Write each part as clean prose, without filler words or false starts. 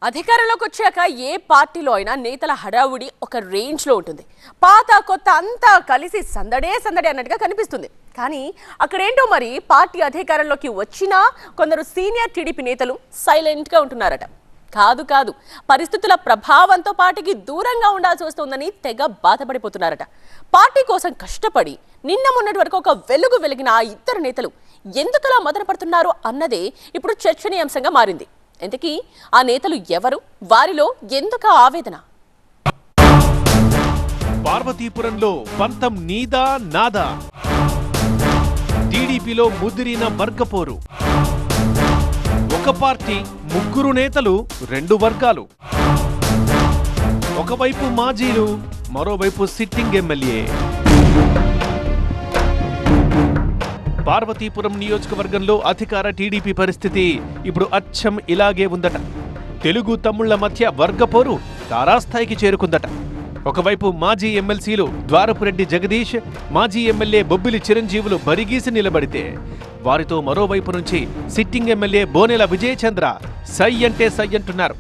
అధికారంలోకి వచ్చాక ఏ పార్టీలో అయినా నేతల హడావుడి ఒక రేంజ్లో ఉంటుంది. పాత కొత్త అంతా కలిసి సందడే సందడే అన్నట్టుగా కనిపిస్తుంది. కానీ అక్కడేంటో మరి పార్టీ అధికారంలోకి వచ్చినా కొందరు సీనియర్ టీడీపీ నేతలు సైలెంట్గా ఉంటున్నారట. కాదు పరిస్థితుల ప్రభావంతో పార్టీకి దూరంగా ఉండాల్సి వస్తుందని తెగ బాధపడిపోతున్నారట. పార్టీ కోసం కష్టపడి నిన్న మొన్నటి వరకు ఒక వెలుగు వెలిగిన ఆ ఇద్దరు నేతలు ఎందుకలా మదన పడుతున్నారు అన్నదే ఇప్పుడు చర్చనీయాంశంగా మారింది. ఎందుకీ ఆ నేతలు ఎవరు, వారిలో ఎందుకు ఆవేదన? పార్వతీపురంలో పంతం నీదా నాదా, టీడీపీలో ముదిరిన వర్గపోరు. ఒక పార్టీ ముగ్గురు నేతలు, రెండు వర్గాలు. ఒకవైపు మాజీలు, మరోవైపు సిట్టింగ్ ఎమ్మెల్యే. పార్వతీపురం నియోజకవర్గంలో అధికార టీడీపీ పరిస్థితి ఇప్పుడు అచ్చం ఇలాగే ఉందట. తెలుగు తమ్ముళ్ల మధ్య వర్గపోరు తారాస్థాయికి చేరుకుందట. ఒకవైపు మాజీ ఎమ్మెల్సీలు ద్వారపురెడ్డి జగదీష్, మాజీ ఎమ్మెల్యే బొబ్బిలి చిరంజీవులు బరిగీసి నిలబడితే, వారితో మరోవైపు నుంచి సిట్టింగ్ ఎమ్మెల్యే బోనెల విజయచంద్ర సై అంటే సై అంటున్నారు.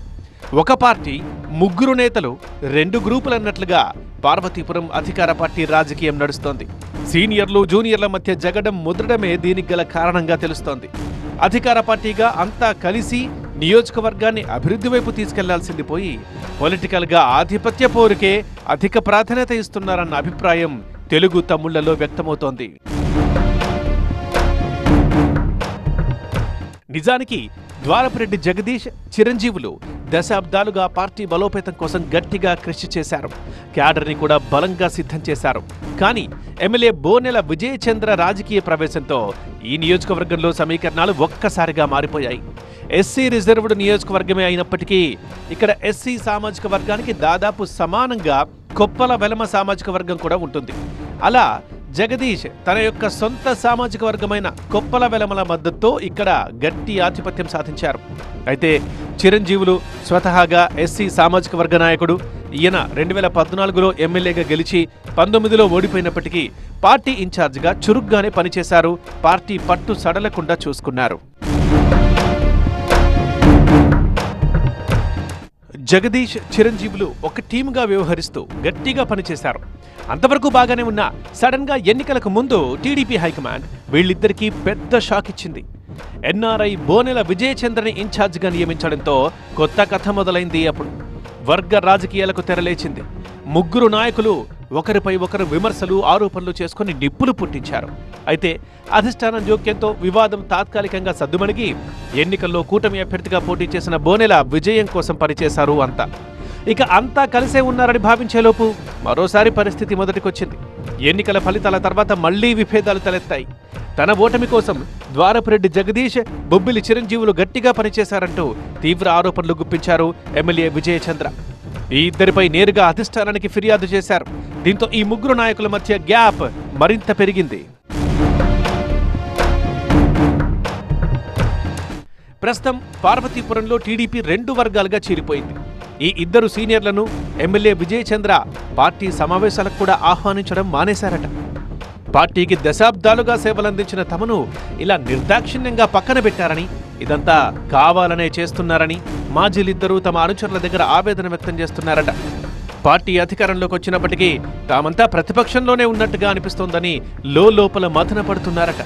ఒక పార్టీ ముగ్గురు నేతలు, రెండు గ్రూపులన్నట్లుగా పార్వతీపురం అధికార పార్టీ రాజకీయం నడుస్తోంది. సీనియర్లు జూనియర్ల మధ్య జగడం ముద్రడమే దీనికి గల కారణంగా తెలుస్తోంది. అధికార పార్టీగా అంతా కలిసి నియోజకవర్గాన్ని అభివృద్ధి వైపు తీసుకెళ్లాల్సింది పోయి పొలిటికల్ గా ఆధిపత్య పోరుకే అధిక ప్రాధాన్యత ఇస్తున్నారన్న అభిప్రాయం తెలుగు తమ్ముళ్లలో వ్యక్తమవుతోంది. నిజానికి ద్వారపురెడ్డి జగదీష్, చిరంజీవులు దశాబ్దాలుగా పార్టీ బలోపేతం కోసం గట్టిగా కృషి చేశారు. క్యాడర్ని కూడా బలంగా సిద్ధం చేశారు. కానీ ఎమ్మెల్యే బోనెల విజయచంద్ర రాజకీయ ప్రవేశంతో ఈ నియోజకవర్గంలో సమీకరణాలు ఒక్కసారిగా మారిపోయాయి. ఎస్సీ రిజర్వ్డ్ నియోజకవర్గమే అయినప్పటికీ ఇక్కడ ఎస్సీ సామాజిక వర్గానికి దాదాపు సమానంగా కొప్పల వెలమ సామాజిక వర్గం కూడా ఉంటుంది. అలా జగదీష్ తన యొక్క సొంత సామాజిక వర్గమైన కొప్పల వెలమల మద్దతుతో ఇక్కడ గట్టి ఆధిపత్యం సాధించారు. అయితే చిరంజీవులు స్వతహాగా ఎస్సీ సామాజిక వర్గ నాయకుడు. ఈయన 2014లో ఎమ్మెల్యేగా గెలిచి 19లో ఓడిపోయినప్పటికీ పార్టీ ఇన్ఛార్జిగా చురుగ్గానే పనిచేశారు. పార్టీ పట్టు సడలకుండా చూసుకున్నారు. జగదీష్, చిరంజీవులు ఒక టీముగా వ్యవహరిస్తూ గట్టిగా పనిచేశారు. అంతవరకు బాగానే ఉన్నా సడన్ గా ఎన్నికలకు ముందు టీడీపీ హైకమాండ్ వీళ్ళిద్దరికీ పెద్ద షాక్ ఇచ్చింది. ఎన్ఆర్ఐ బోనెల విజయచంద్రని ఇన్ఛార్జిగా నియమించడంతో కొత్త కథ మొదలైంది. అప్పుడు వర్గ రాజకీయాలకు తెరలేచింది. ముగ్గురు నాయకులు ఒకరిపై ఒకరు విమర్శలు, ఆరోపణలు చేసుకుని నిప్పులు పుట్టించారు. అయితే అధిష్టానం జోక్యంతో వివాదం తాత్కాలికంగా సద్దుమణిగి ఎన్నికల్లో కూటమి అభ్యర్థిగా పోటీ చేసిన బోనెల విజయం కోసం పనిచేశారు అంతా. ఇక అంతా కలిసే ఉన్నారని భావించేలోపు మరోసారి పరిస్థితి మొదటికొచ్చింది. ఎన్నికల ఫలితాల తర్వాత మళ్లీ విభేదాలు తలెత్తాయి. తన ఓటమి కోసం ద్వారపురెడ్డి జగదీష్, బొబ్బిలి చిరంజీవులు గట్టిగా పనిచేశారంటూ తీవ్ర ఆరోపణలు గుప్పించారు ఎమ్మెల్యే విజయచంద్ర. ఈ ఇద్దరిపై నేరుగా అధిష్టానానికి ఫిర్యాదు చేశారు. దీంతో ఈ ముగ్గురు నాయకుల మధ్య గ్యాప్ మరింత పెరిగింది. ప్రస్తుతం పార్వతీపురంలో టీడీపీ రెండు వర్గాలుగా చీలిపోయింది. ఈ ఇద్దరు సీనియర్లను ఎమ్మెల్యే విజయచంద్ర పార్టీ సమావేశాలకు కూడా ఆహ్వానించడం మానేశారట. పార్టీకి దశాబ్దాలుగా సేవలందించిన తమను ఇలా నిర్దాక్షిణ్యంగా పక్కన పెట్టారని, ఇదంతా కావాలనే చేస్తున్నారని మాజీలిద్దరూ తమ అనుచరుల దగ్గర ఆవేదన వ్యక్తం చేస్తున్నారట. పార్టీ అధికారంలోకి వచ్చినప్పటికీ తామంతా ప్రతిపక్షంలోనే ఉన్నట్టుగా అనిపిస్తోందని లోపల మథన పడుతున్నారట.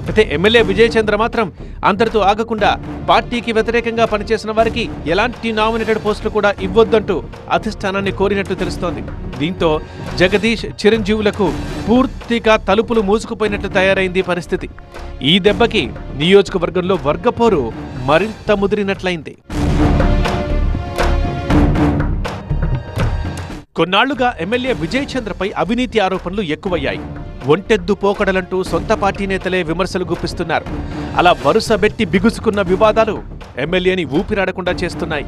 అయితే ఎమ్మెల్యే విజయచంద్ర మాత్రం అంతటితో ఆగకుండా పార్టీకి వ్యతిరేకంగా పనిచేసిన వారికి ఎలాంటి నామినేటెడ్ పోస్టులు కూడా ఇవ్వొద్దంటూ అధిష్టానాన్ని కోరినట్టు తెలుస్తోంది. దీంతో జగదీష్, చిరంజీవులకు పూర్తిగా తలుపులు మూసుకుపోయినట్టు తయారైంది పరిస్థితి. ఈ దెబ్బకి నియోజకవర్గంలో వర్గపోరు మరింత ముదిరినట్లయింది. కొన్నాళ్లుగా ఎమ్మెల్యే విజయచంద్రపై అవినీతి ఆరోపణలు ఎక్కువయ్యాయి. ఒంటెద్దు పోకడలంటూ సొంత పార్టీ నేతలే విమర్శలు గుప్పిస్తున్నారు. అలా వరుసబెట్టి బిగుసుకున్న వివాదాలు ఎమ్మెల్యేని ఊపిరాడకుండా చేస్తున్నాయి.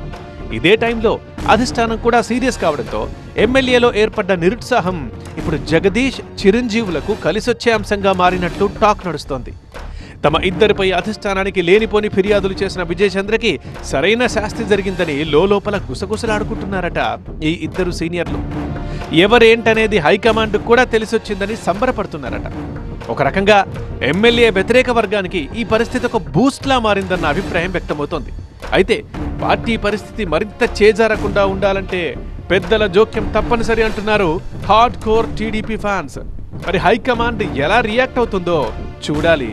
ఇదే టైంలో అధిష్టానం కూడా సీరియస్ కావడంతో ఎమ్మెల్యేలో ఏర్పడ్డ నిరుత్సాహం ఇప్పుడు జగదీష్, చిరంజీవులకు కలిసొచ్చే అంశంగా మారినట్లు టాక్ నడుస్తోంది. తమ ఇద్దరిపై అధిష్టానానికి లేనిపోని ఫిర్యాదులు చేసిన విజయచంద్రకి సరైన శాస్తి జరిగిందని లోపల గుసగుసలాడుకుంటున్నారట ఈ ఇద్దరు సీనియర్లు. ఎవరేంటనేది హైకమాండ్ కూడా తెలిసొచ్చిందని సంబరపడుతున్నారట. ఒక రకంగా ఎమ్మెల్యే వ్యతిరేక వర్గానికి ఈ పరిస్థితి ఒక బూస్ట్లా మారిందన్న అభిప్రాయం వ్యక్తమవుతోంది. అయితే పార్టీ పరిస్థితి మరింత చేజారకుండా ఉండాలంటే పెద్దల జోక్యం తప్పనిసరి అంటున్నారు హార్డ్ కోర్ టీడీపీ ఫ్యాన్స్. మరి హైకమాండ్ ఎలా రియాక్ట్ అవుతుందో చూడాలి.